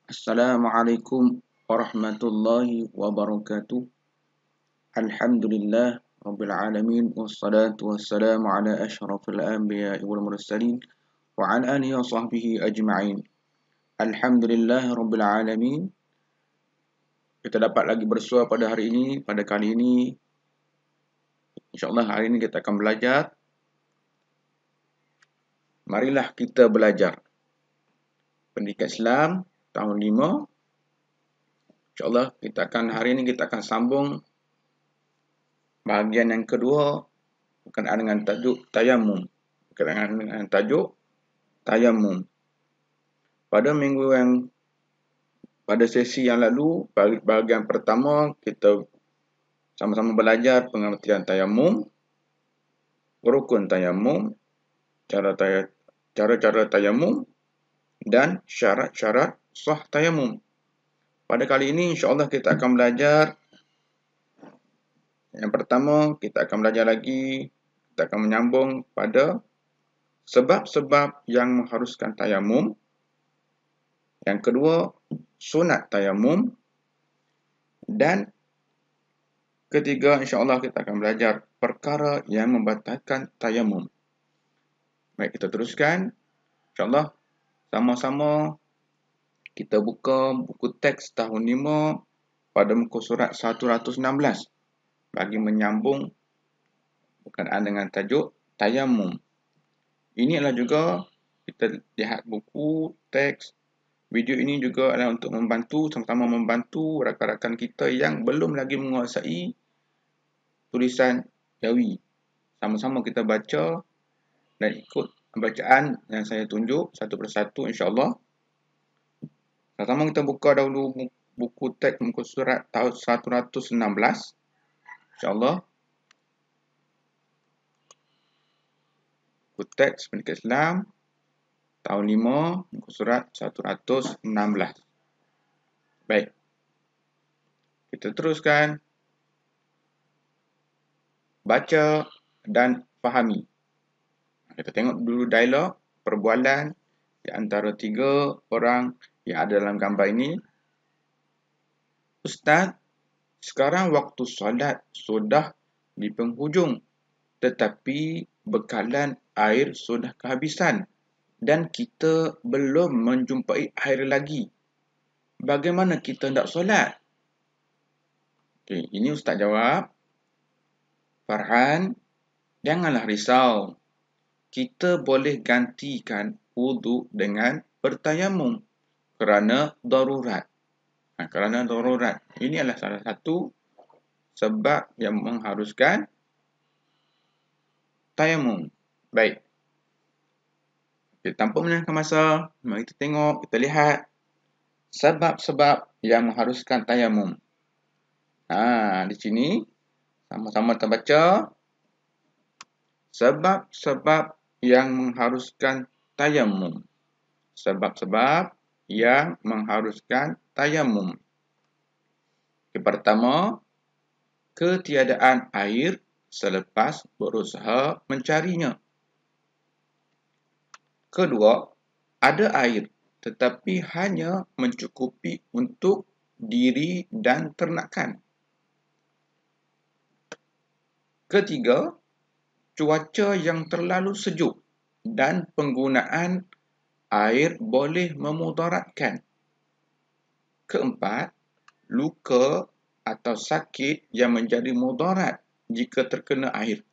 Assalamualaikum warahmatullahi wabarakatuh. Alhamdulillah Rabbil alamin wassalatu wassalamu ala asyrafil anbiya'i wal mursalin wa ala alihi wa sahbihi ajma'in. Alhamdulillah Rabbil alamin. Kita dapat lagi bersua pada hari ini, pada kali ini. InsyaAllah hari ini kita akan belajar. Marilah kita belajar Pendidikan Islam tahun 5. InsyaAllah hari ini kita akan sambung bahagian yang kedua berkenaan dengan tajuk tayamum. Pada sesi yang lalu, bahagian pertama kita sama-sama belajar pengertian tayamum, rukun tayamum, cara-cara tayamum dan syarat-syarat sah tayamum. Pada kali ini insya-Allah kita akan belajar yang pertama, kita akan belajar lagi, kita akan menyambung pada sebab-sebab yang mengharuskan tayamum. Yang kedua, sunat tayamum. Dan ketiga, insya-Allah kita akan belajar perkara yang membatalkan tayamum. Baik, kita teruskan. InsyaAllah, sama-sama kita buka buku teks tahun 5 pada muka surat 116 bagi menyambung berkenaan dengan tajuk tayamum. Ini adalah juga kita lihat buku teks. Video ini juga adalah untuk membantu, sama-sama membantu rakan-rakan kita yang belum lagi menguasai tulisan Jawi. Sama-sama kita baca dan ikut bacaan yang saya tunjuk satu persatu insya-Allah. Pertama kita buka dahulu buku teks muka surat tahun 116 insya-Allah. Buku teks Pendidikan Islam tahun 5 muka surat 116. Baik. Kita teruskan baca dan fahami. Kita tengok dulu dialog perbualan di antara 3 orang yang ada dalam gambar ini. Ustaz, sekarang waktu solat sudah di penghujung, tetapi bekalan air sudah kehabisan dan kita belum menjumpai air lagi. Bagaimana kita nak solat? Okey, ini Ustaz jawab. Farhan, janganlah risau. Kita boleh gantikan wuduk dengan bertayamum kerana darurat. Kerana darurat. Ini adalah salah satu sebab yang mengharuskan tayamum. Baik. Tanpa menyangka masa, mari kita tengok, kita lihat sebab-sebab yang mengharuskan tayamum. Di sini sama-sama kita baca sebab-sebab yang mengharuskan tayamum. Sebab-sebab yang mengharuskan tayamum. Yang pertama, ketiadaan air selepas berusaha mencarinya. Kedua, ada air tetapi hanya mencukupi untuk diri dan ternakan. Ketiga, cuaca yang terlalu sejuk dan penggunaan air boleh memudaratkan. Keempat, luka atau sakit yang menjadi mudarat jika terkena air.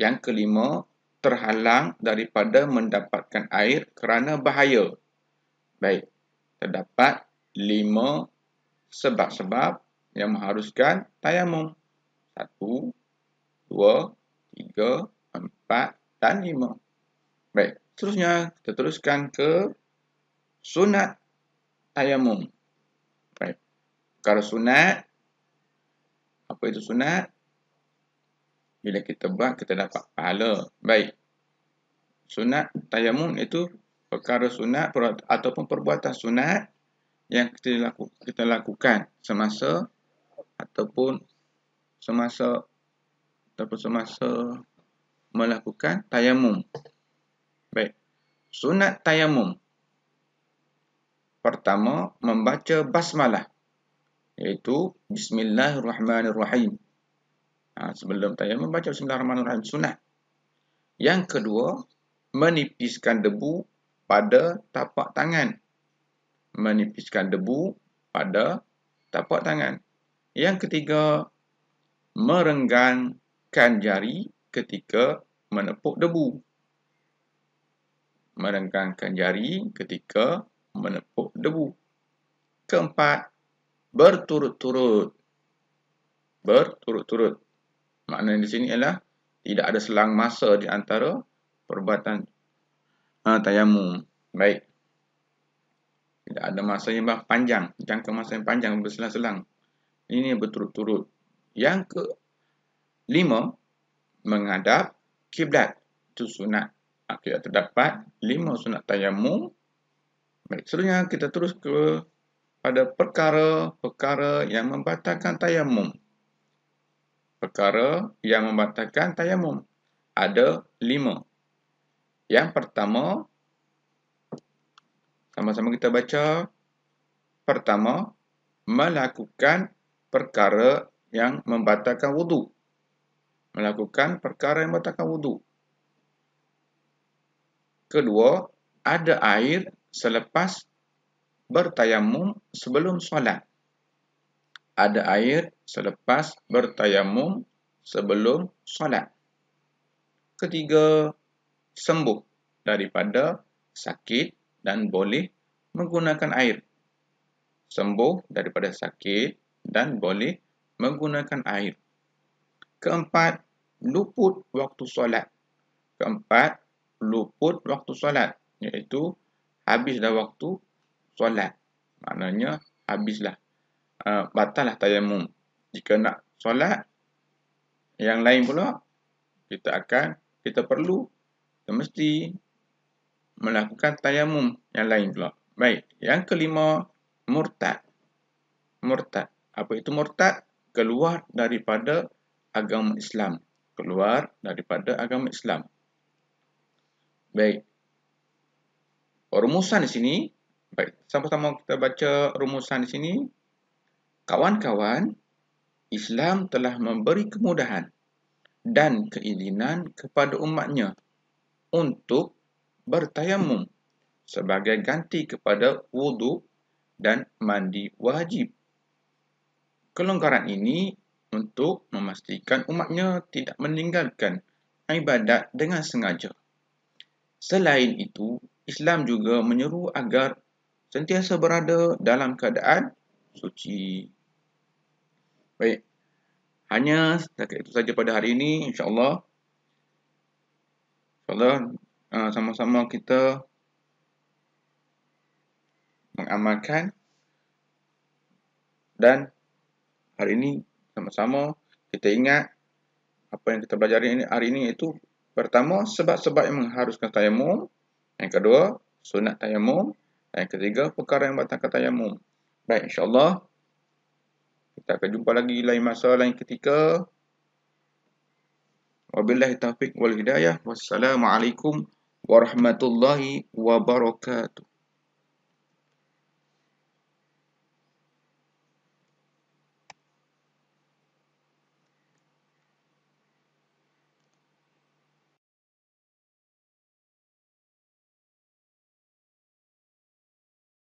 Yang kelima, terhalang daripada mendapatkan air kerana bahaya. Baik, terdapat 5 sebab-sebab yang mengharuskan tayamum. 1, 2, 3, 4 dan 5. Baik, seterusnya kita teruskan ke sunat tayamum. Baik, perkara sunat. Apa itu sunat? Bila kita buat, kita dapat pahala. Baik, sunat tayamum itu perkara sunat ataupun perbuatan sunat yang kita lakukan semasa melakukan tayamum. Baik, sunat tayamum. pertama membaca basmalah, iaitu Bismillahirrahmanirrahim. Sebelum tayamum membaca Bismillahirrahmanirrahim, sunat. Yang kedua, menipiskan debu pada tapak tangan. Menipiskan debu pada tapak tangan. Yang ketiga, merenggangkan jari ketika menepuk debu. Merenggangkan jari ketika menepuk debu. Keempat, berturut-turut. Berturut-turut. Maknanya di sini ialah tidak ada selang masa di antara perbuatan tayamum. Baik. Tidak ada masa yang panjang, jangka masa yang panjang berselang-selang. Ini berturut-turut. Yang kelima, menghadap kiblat. Itu sunat. Kita terdapat 5 sunat tayamum. Baik, seterusnya kita terus pada perkara-perkara yang membatalkan tayamum. Perkara yang membatalkan tayamum ada 5. Yang pertama, sama-sama kita baca. Pertama, melakukan perkara yang membatalkan wudu. Melakukan perkara yang membatalkan wudu. Kedua, ada air selepas bertayamum sebelum solat. Ada air selepas bertayamum sebelum solat. Ketiga, sembuh daripada sakit dan boleh menggunakan air. Sembuh daripada sakit dan boleh menggunakan air. Keempat, luput waktu solat. Keempat, luput waktu solat, iaitu habislah waktu solat. Maknanya habislah, batallah tayamum. Jika nak solat yang lain pula, kita mesti melakukan tayamum yang lain pula. Baik, yang kelima, murtad. Murtad. Apa itu murtad? Keluar daripada agama Islam. Keluar daripada agama Islam. Baik. Rumusan di sini, baik, sama-sama kita baca rumusan di sini. Kawan-kawan, Islam telah memberi kemudahan dan keizinan kepada umatnya untuk bertayamum sebagai ganti kepada wudu dan mandi wajib. Kelonggaran ini untuk memastikan umatnya tidak meninggalkan ibadat dengan sengaja. Selain itu, Islam juga menyeru agar sentiasa berada dalam keadaan suci. Baik, hanya setakat itu saja pada hari ini. InsyaAllah sama-sama kita mengamalkan, dan hari ini sama-sama kita ingat apa yang kita belajar hari ini, iaitu pertama, sebab-sebab yang mengharuskan tayamum. Yang kedua, sunat tayamum. Dan yang ketiga, perkara yang membatalkan tayamum. Baik, insyaAllah kita akan jumpa lagi lain masa, lain ketika. Wabillahi taufiq wal hidayah. Wassalamualaikum warahmatullahi wabarakatuh.